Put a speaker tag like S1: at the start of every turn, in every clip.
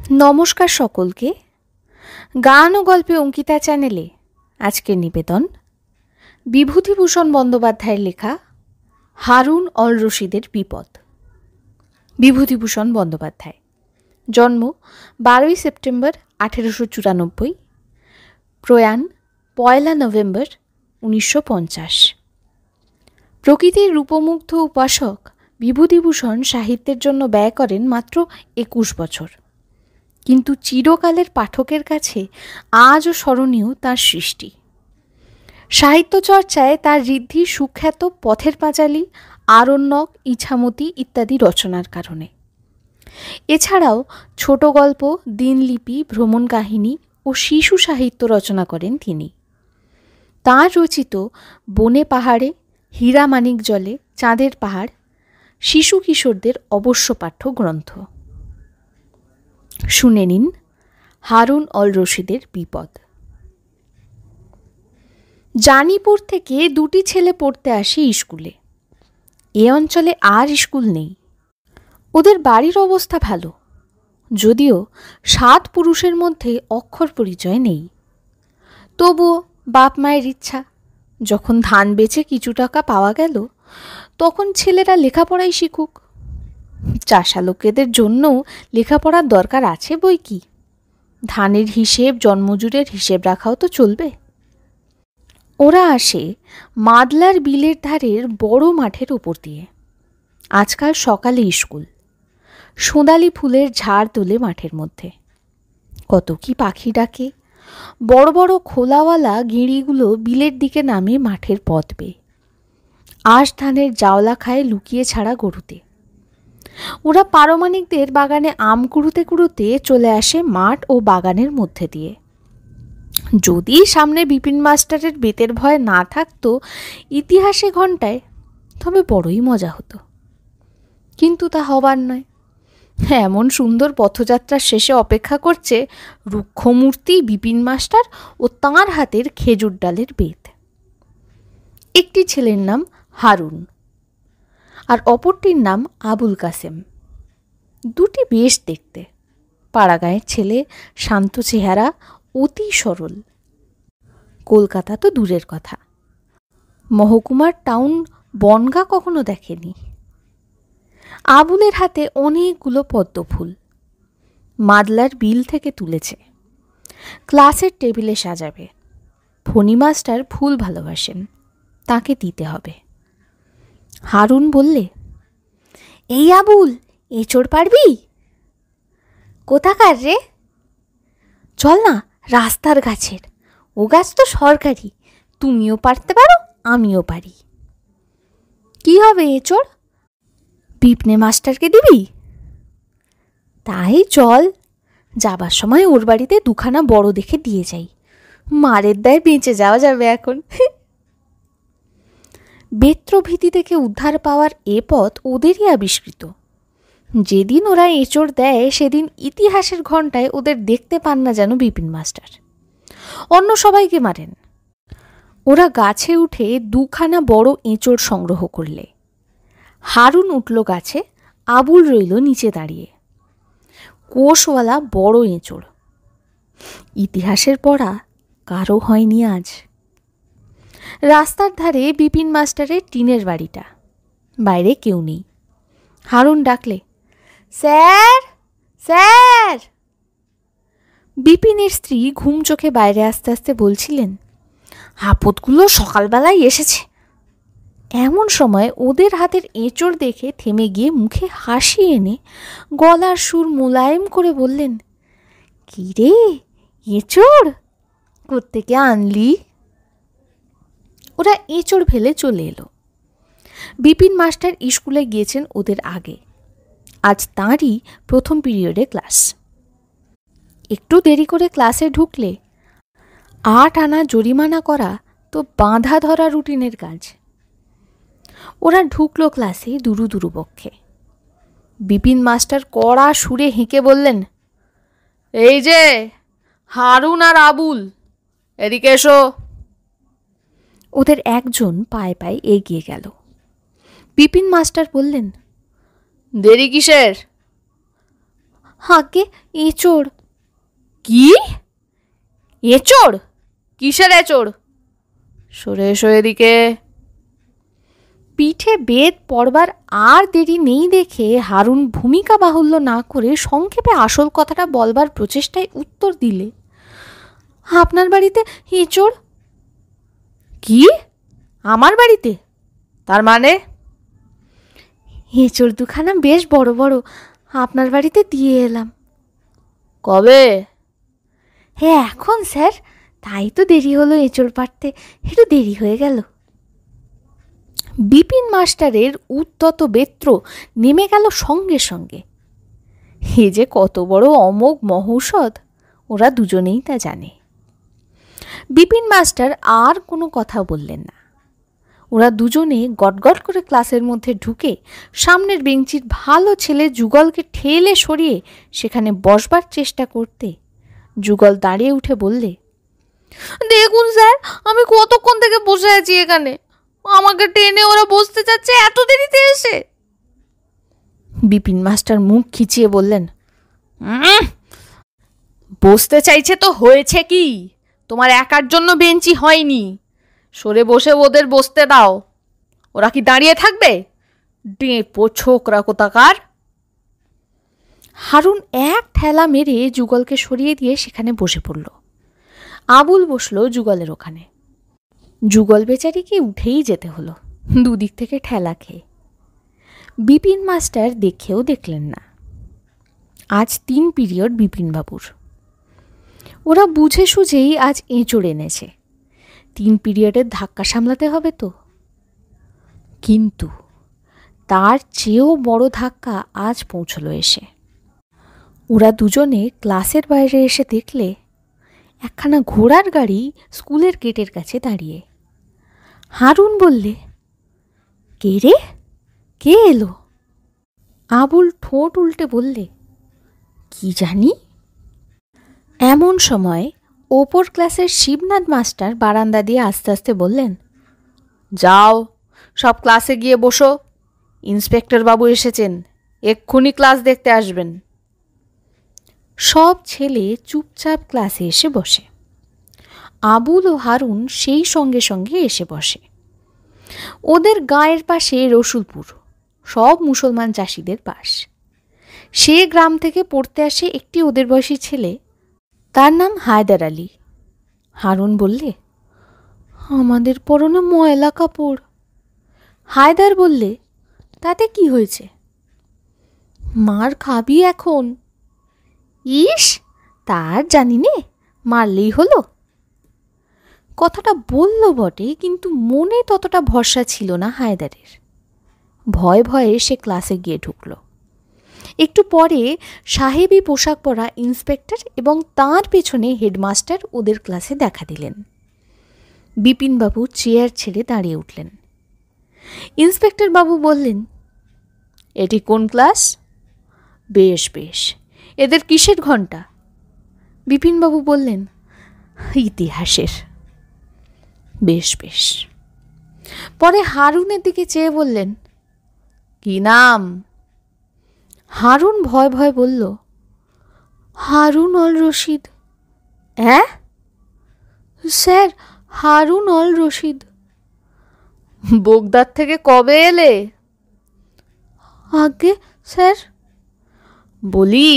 S1: নমস্কার সকলকে। গান ও গল্পে অঙ্কিতা চ্যানেলে আজকের নিবেদন বিভূতিভূষণ বন্দ্যোপাধ্যায়ের লেখা হারুন অল রশিদের বিপদ। বিভূতিভূষণ বন্দ্যোপাধ্যায়, জন্ম 12 সেপ্টেম্বর 1894, প্রয়াণ 1 নভেম্বর 1950। প্রকৃতির রূপমুগ্ধ উপাসক বিভূতিভূষণ সাহিত্যের জন্য ব্যয় করেন মাত্র 21 বছর, কিন্তু চিরকালের পাঠকের কাছে আজও স্মরণীয় তাঁর সৃষ্টি। সাহিত্য চর্চায় তাঁর ঋদ্ধি সুখ্যাত পথের পাঁচালী, আরণ্যক, ইছামতি ইত্যাদি রচনার কারণে। এছাড়াও ছোট গল্প, দিনলিপি, ভ্রমণ কাহিনী ও শিশু সাহিত্য রচনা করেন তিনি। তাঁর রচিত বনে পাহাড়ে, হীরা মানিক জলে, চাঁদের পাহাড় শিশু কিশোরদের অবশ্য পাঠ্য গ্রন্থ। শুনে নিন হারুন অল রশিদের বিপদ। জানিপুর থেকে দুটি ছেলে পড়তে আসে স্কুলে। এ অঞ্চলে আর স্কুল নেই। ওদের বাড়ির অবস্থা ভালো, যদিও 7 পুরুষের মধ্যে অক্ষর পরিচয় নেই। তবুও বাপ মায়ের ইচ্ছা, যখন ধান বেচে কিছু টাকা পাওয়া গেল তখন ছেলেরা লেখাপড়াই শিখুক। চাষা লোকেদের জন্যও লেখাপড়ার দরকার আছে বই কি। ধানের হিসেব, জন্মজুরের হিসেব রাখাও তো চলবে। ওরা আসে মাদলার বিলের ধারের বড় মাঠের উপর দিয়ে। আজকাল সকালে স্কুল। সোঁদালি ফুলের ঝাড় তোলে মাঠের মধ্যে। কত কি পাখি ডাকে। বড় বড় খোলাওয়ালা গিঁড়িগুলো বিলের দিকে নামে মাঠের পথ বেয়ে। আঁশ ধানের জাওলা খায় লুকিয়ে ছাড়া গরুতে। ওরা পারমাণিকদের বাগানে আম কুড়ুতে কুড়ুতে চলে আসে মাঠ ও বাগানের মধ্যে দিয়ে। যদি সামনে বিপিন মাস্টারের বেতের ভয় না থাকতো ইতিহাসে ঘণ্টায়, তবে বড়ই মজা হতো। কিন্তু তা হবার নয়। এমন সুন্দর পথযাত্রার শেষে অপেক্ষা করছে রুক্ষমূর্তি বিপিন মাস্টার ও তাঁর হাতের খেজুর ডালের বেত। একটি ছেলের নাম হারুন আর অপরটির নাম আবুল কাসেম। দুটি বেশ দেখতে, পাড়াগাঁয়ের ছেলে, শান্ত চেহারা, অতি সরল। কলকাতা তো দূরের কথা, মহকুমার টাউন বনগা কখনো দেখেনি। আবুলের হাতে অনেকগুলো পদ্মফুল, মাদলার বিল থেকে তুলেছে। ক্লাসের টেবিলে সাজাবে। ফণি মাস্টার ফুল ভালোবাসেন, তাকে দিতে হবে। হারুন বললে, এই আবুল, এঁচড় পারবি? কোথাকার রে? চল না, রাস্তার গাছের। ও গাছ তো সরকারি, তুমিও পারতে পারো, আমিও পারি। কি হবে এঁচড়? বিপনে মাস্টারকে দিবি? তাই চল, যাবার সময় ওর বাড়িতে 2খানা বড় দেখে দিয়ে যাই। মারের দায় বেঁচে যাওয়া যাবে এখন। বেত্রভীতি থেকে উদ্ধার পাওয়ার এ পথ ওদেরই আবিষ্কৃত। যেদিন ওরা এঁচড় দেয় সেদিন ইতিহাসের ঘণ্টায় ওদের দেখতে পান না যেন বিপিন মাস্টার। অন্য সবাইকে মারেন। ওরা গাছে উঠে 2খানা বড় এঁচড় সংগ্রহ করলে। হারুন উঠল গাছে, আবুল রইল নিচে দাঁড়িয়ে। কোষওয়ালা বড় এঁচড়। ইতিহাসের পড়া কারো হয়নি আজ। রাস্তার ধারে বিপিন মাস্টারের টিনের বাড়িটা। বাইরে কেউ নেই। হারুন ডাকলে, স্যার, স্যার। বিপিনের স্ত্রী ঘুম চোখে বাইরে আস্তে আস্তে বলছিলেন, আপদগুলো সকালবেলায় এসেছে। এমন সময় ওদের হাতের এঁচড় দেখে থেমে গিয়ে মুখে হাসি এনে গলার সুর মোলায়েম করে বললেন, কি রে এঁচড়, কোত্থেকে আনলি? ওরা এঁচড় ফেলে চলে এলো। বিপিন মাস্টার স্কুলে গিয়েছেন ওদের আগে। আজ তাঁরই প্রথম পিরিয়ডে ক্লাস। একটু দেরি করে ক্লাসে ঢুকলে 8 আনা জরিমানা করা তো বাঁধা ধরা রুটিনের কাজ। ওরা ঢুকলো ক্লাসে দুরু দুরু বক্ষে। বিপিন মাস্টার কড়া সুরে হেঁকে বললেন, এই যে হারুন আর আবুল, এদিকে এসো। ওদের একজন পায়ে পায়ে এগিয়ে গেল। বিপিন মাস্টার বললেন, দেরি কিসের? আগে এঁচোড়।
S2: কি? এঁচোড়? কিসের এঁচোড়? সরে এসো এদিকে।
S1: পিঠে বেদ পড়বার আর দেরি নেই দেখে হারুন ভূমিকা বাহুল্য না করে সংক্ষেপে আসল কথাটা বলবার প্রচেষ্টায় উত্তর দিলে, আপনার বাড়িতে এঁচোড়।
S2: কি? আমার বাড়িতে? তার মানে?
S1: এঁচোড় দুখানা বেশ বড় বড় আপনার বাড়িতে দিয়ে এলাম।
S2: কবে?
S1: হ্যাঁ এখন স্যার, তাই তো দেরি হলো এঁচোড় পাড়তে, একটু দেরি হয়ে গেল। বিপিন মাস্টারের উদ্যত বেত্র নেমে গেল সঙ্গে সঙ্গে। এ যে কত বড় অমোঘ মহৌষধ, ওরা দুজনেই তা জানে। বিপিন মাস্টার আর কোনো কথা বললেন না। ওরা দুজনে গটগট করে ক্লাসের মধ্যে ঢুকে সামনের বেঞ্চির ভালো ছেলে যুগলকে ঠেলে সরিয়ে সেখানে বসবার চেষ্টা করতে যুগল দাঁড়িয়ে উঠে বললে,
S2: দেখুন স্যার, আমি কতক্ষণ থেকে বসে আছি এখানে, আমাকে টেনে ওরা বসতে যাচ্ছে এত দেরিতে এসে।
S1: বিপিন মাস্টার মুখ খিচিয়ে বললেন,
S2: বসতে চাইছে তো হয়েছে কি? তোমার একার জন্য বেঞ্চি হয়নি, সরে বসে ওদের বসতে দাও। ওরা কি দাঁড়িয়ে থাকবে? ডেপো ছোকরা কোথাকার।
S1: হারুন এক ঠেলা মেরে যুগলকে সরিয়ে দিয়ে সেখানে বসে পড়ল। আবুল বসলো যুগলের ওখানে। যুগল বেচারিকে উঠেই যেতে হলো, দুদিক থেকে ঠেলা খেয়ে। বিপিন মাস্টার দেখেও দেখলেন না। আজ 3 পিরিয়ড বিপিনবাবুর। ওরা বুঝে সুঝেই আজ এঁচোড় এনেছে, 3 পিরিয়ডের ধাক্কা সামলাতে হবে তো। কিন্তু তার চেয়েও বড় ধাক্কা আজ পৌঁছলো এসে। ওরা দুজনে ক্লাসের বাইরে এসে দেখলে একখানা ঘোড়ার গাড়ি স্কুলের গেটের কাছে দাঁড়িয়ে। হারুন বললে, কে রে, কে এলো? আবুল ঠোঁট উল্টে বললে, কি জানি। এমন সময় ওপর ক্লাসের শিবনাথ মাস্টার বারান্দা দিয়ে আস্তে আস্তে বললেন,
S2: যাও সব ক্লাসে গিয়ে বসো, ইন্সপেক্টর বাবু এসেছেন, এক্ষুনি ক্লাস দেখতে আসবেন।
S1: সব ছেলে চুপচাপ ক্লাসে এসে বসে। আবুল ও হারুন সেই সঙ্গে সঙ্গে এসে বসে। ওদের গাঁয়ের পাশে রসুলপুর, সব মুসলমান চাষিদের পাশ। সে গ্রাম থেকে পড়তে আসে একটি ওদের বয়সী ছেলে, তার নাম হায়দার আলী। হারুন বললে, আমাদের পরনে ময়লা কাপড়। হায়দার বললে, তাতে কি হয়েছে? মার খাবি এখন। ইস, তার জানি নে, মারলেই হলো। কথাটা বলল বটে, কিন্তু মনে ততটা ভরসা ছিল না হায়দারের। ভয়ে ভয়ে সে ক্লাসে গিয়ে ঢুকল। একটু পরে সাহেবী পোশাক পরা ইন্সপেক্টর এবং তাঁর পেছনে হেডমাস্টার ওদের ক্লাসে দেখা দিলেন। বিপিনবাবু চেয়ার ছেড়ে দাঁড়িয়ে উঠলেন। ইন্সপেক্টর বাবু বললেন,
S2: এটি কোন ক্লাস? বেশ বেশ, এদের কিসের ঘন্টা?
S1: বিপিনবাবু বললেন, ইতিহাসের।
S2: বেশ বেশ।
S1: পরে হারুনের দিকে চেয়ে বললেন,
S2: কি নাম?
S1: হারুন ভয় ভয় বলল, হারুন অল রশিদ।
S2: হ্যাঁ
S1: স্যার, হারুন অল রশিদ।
S2: বোগদার থেকে কবে এলে?
S1: আগে স্যার।
S2: বলি,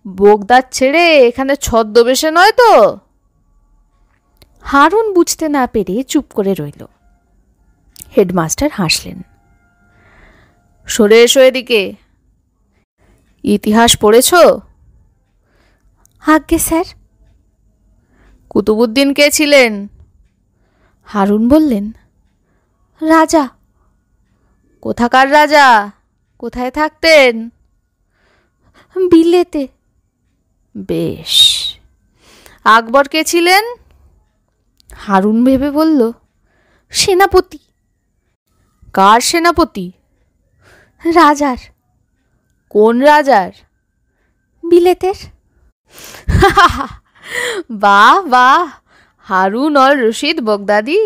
S2: বোগদার ছেড়ে এখানে ছদ্মবেশে নয় তো?
S1: হারুন বুঝতে না পেরে চুপ করে রইল। হেডমাস্টার হাসলেন।
S2: সরে এসো এদিকে। ইতিহাস পড়েছ?
S1: আগে স্যার।
S2: কুতুবুদ্দিন কে ছিলেন?
S1: হারুন বললেন, রাজা।
S2: কোথাকার রাজা? কোথায় থাকতেন?
S1: বিলেতে।
S2: বেশ। আকবর কে ছিলেন?
S1: হারুন ভেবে বলল, সেনাপতি।
S2: কার সেনাপতি?
S1: রাজার।
S2: কোন রাজার?
S1: বিলেতের।
S2: বাহ বাহ, হারুন অল রশিদ বগদাদি,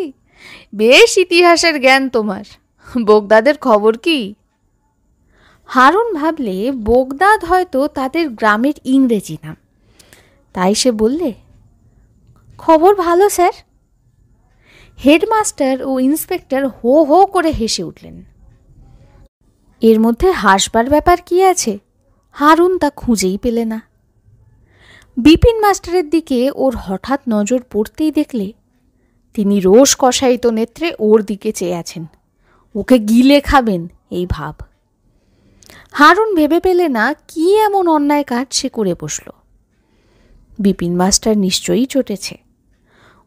S2: বেশ ইতিহাসের জ্ঞান তোমার। বগদাদের খবর কি?
S1: হারুন ভাবলে বোগদাদ হয়তো তাদের গ্রামের ইংরেজি নাম, তাই সে বললে, খবর ভালো স্যার। হেডমাস্টার ও ইন্সপেক্টর হো হো করে হেসে উঠলেন। এর মধ্যে হাসবার ব্যাপার কি আছে? হারুন তা খুঁজেই পেলে না। বিপিন মাস্টারের দিকে ওর হঠাৎ নজর পড়তেই দেখলে তিনি রোষ কষায়িত নেত্রে ওর দিকে চেয়ে আছেন, ওকে গিলে খাবেন এই ভাব। হারুন ভেবে পেলে না কি এমন অন্যায় কাজ সে করে বসল। বিপিন মাস্টার নিশ্চয়ই চটেছে,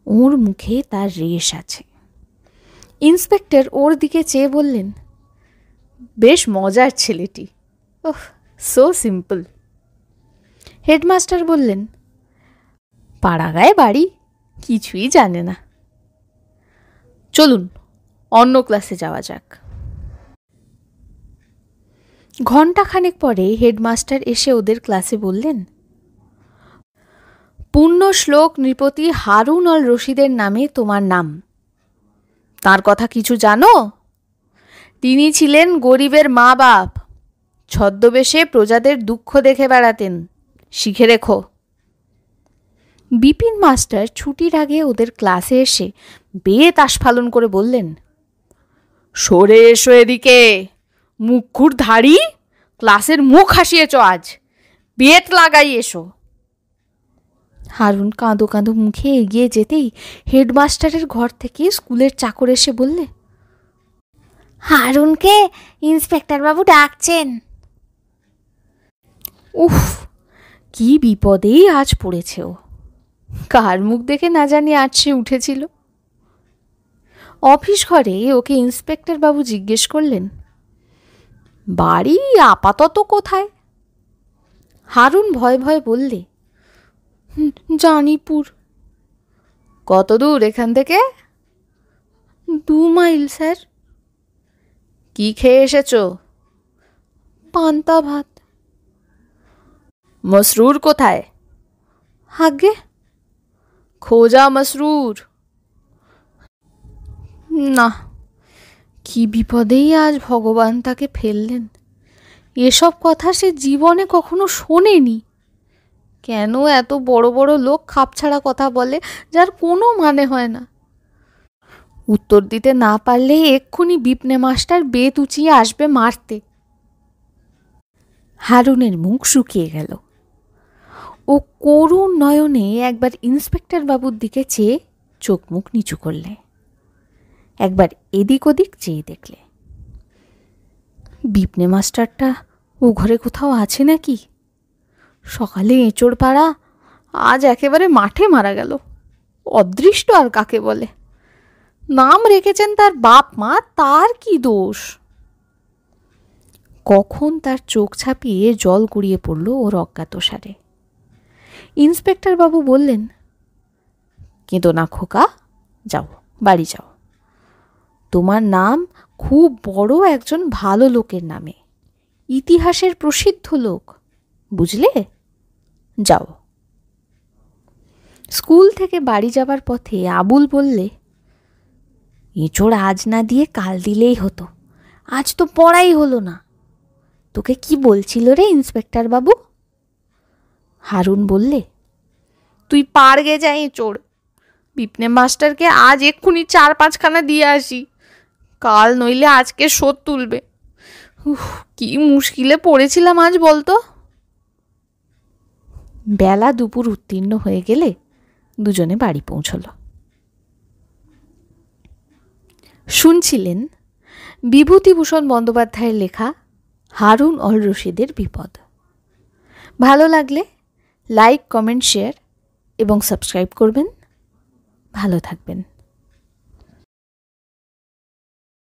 S1: ওর মুখে তার রেশ আছে। ইন্সপেক্টর ওর দিকে চেয়ে বললেন, বেশ মজার ছেলেটি, ওহ সো সিম্পল। হেডমাস্টার বললেন, পাড়াগায় বাড়ি, কিছুই জানে না। চলুন অন্য ক্লাসে যাওয়া যাক। ঘণ্টাখানেক পরে হেডমাস্টার এসে ওদের ক্লাসে বললেন, পূর্ণ শ্লোক নৃপতি হারুন অল রশিদের নামে তোমার নাম, তার কথা কিছু জানো? তিনি ছিলেন গরিবের মা বাপ, ছদ্মবেশে প্রজাদের দুঃখ দেখে বেড়াতেন, শিখে রেখো। বিপিন মাস্টার ছুটির আগে ওদের ক্লাসে এসে বেত আস্ফালন করে বললেন, সরে এসো এদিকে, মুখুর ধাড়ি, ক্লাসের মুখ হাসিয়েছ আজ, বেত লাগাই এসো। হারুন কাঁদো কাঁদো মুখে এগিয়ে যেতেই হেডমাস্টারের ঘর থেকে স্কুলের চাকর এসে বললে, হারুনকে ইন্সপেক্টর বাবু ডাকছেন। উফ, কি বিপদেই আজ পড়েছে ও, কার মুখ দেখে না জানি আছড়ে উঠেছিল। অফিস ঘরে ওকে ইন্সপেক্টর বাবু জিজ্ঞেস করলেন, বাড়ি আপাতত কোথায়? হারুন ভয় ভয় বললে, জানিপুর। কত দূর এখান থেকে? 2 মাইল স্যার। কি খেয়ে এসেছো? পান্তা ভাত। মসরুর কোথায়? আগে খোঁজা মসরুর। না, কি বিপদেই আজ ভগবান তাকে ফেললেন। এসব কথা সে জীবনে কখনো শোনেনি। কেন এত বড় বড় লোক খাপছাড়া কথা বলে যার কোনো মানে হয় না? উত্তর দিতে না পারলে এক্ষুনি বিপনে মাস্টার বেত উঁচিয়ে আসবে মারতে। হারুনের মুখ শুকিয়ে গেল। ও করুণ নয়নে একবার ইন্সপেক্টর বাবুর দিকে চেয়ে চোখ মুখ নিচু করলে, একবার এদিক ওদিক চেয়ে দেখলে, বিপনে মাস্টারটা ও ঘরে কোথাও আছে নাকি? সকালে এঁচড় পাড়া, আজ একেবারে মাঠে মারা গেল। অদৃষ্ট আর কাকে বলে? নাম রেখেছেন তার বাপ মা, তার কি দোষ? কখন তার চোখ ছাপিয়ে জল গড়িয়ে পড়ল ওর অজ্ঞাতসারে। ইন্সপেক্টর বাবু বললেন, কেঁদো না খোকা, যাও বাড়ি যাও। তোমার নাম খুব বড় একজন ভালো লোকের নামে, ইতিহাসের প্রসিদ্ধ লোক, বুঝলে? যাও। স্কুল থেকে বাড়ি যাবার পথে আবুল বললে, এঁচড় আজ না দিয়ে কাল দিলেই হতো, আজ তো পড়াই হলো না। তোকে কি বলছিল রে ইন্সপেক্টর বাবু? হারুন বললে, তুই পাড়গে যা এঁচড়, বিপনে মাস্টারকে আজ এক্ষুনি 4-5খানা দিয়ে আসি, কাল নইলে আজকে শোধ তুলবে। কি মুশকিলে পড়েছিলাম আজ বলতো। বেলা দুপুর উত্তীর্ণ হয়ে গেলে দুজনে বাড়ি পৌঁছল। শুনছিলেন বিভূতিভূষণ বন্দ্যোপাধ্যায়ের লেখা হারুন অল রশিদের বিপদ। ভালো লাগলে লাইক, কমেন্ট, শেয়ার এবং সাবস্ক্রাইব করবেন। ভালো থাকবেন।